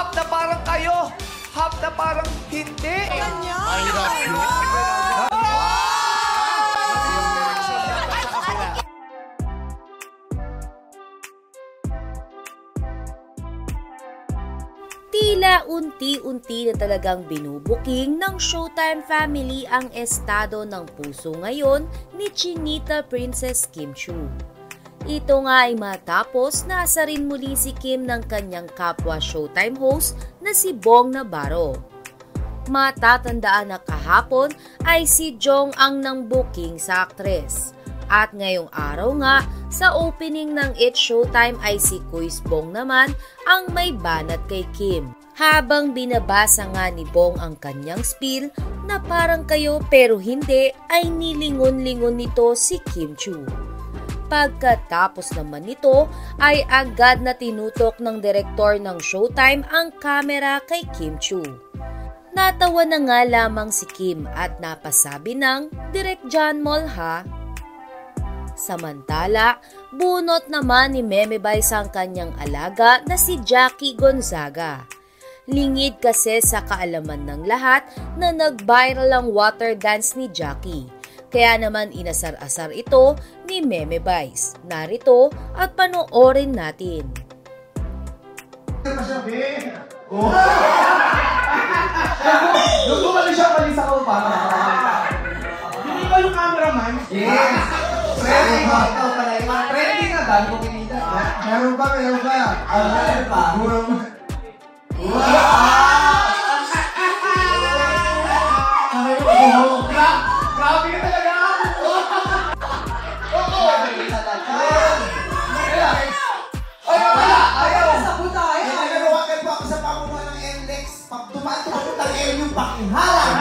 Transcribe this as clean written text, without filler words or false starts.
half na parang kayo, half na parang hindi. Mahirap yun. Tila unti-unti na talagang binubuking ng Showtime family ang estado ng puso ngayon ni Chinita Princess Kim Chiu. Ito nga ay matapos na asarin muli si Kim ng kanyang kapwa Showtime host na si Bong Navarro. Matatandaan na kahapon ay si Jong ang nang booking sa aktres. At ngayong araw nga, sa opening ng It's Showtime ay si Kuis Bong naman ang may banat kay Kim. Habang binabasa nga ni Bong ang kanyang spiel na parang kayo pero hindi, ay nilingon-lingon nito si Kim Chiu. Pagkatapos naman nito ay agad na tinutok ng direktor ng Showtime ang kamera kay Kim Chiu. Natawa na nga lamang si Kim at napasabi ng Direk John Molha. Samantala, bunot naman ni Memebay ang kanyang alaga na si Jackie Gonzaga. Lingid kasi sa kaalaman ng lahat na nag-viral ang water dance ni Jackie. Kaya naman inasar-asar ito ni Memebay. Narito at panoorin natin. Nung bumalik siya, malis ako para. Hindi ba yung cameraman? Yes! Trending ba? Trending na dami ko pinita. Meron ba? Meron ba? Meron pa. Grabe ka talaga! Ayaw! Nagagawakan po ako sa pamunuan ng NLEX. Pag tumato ng yung pakihala.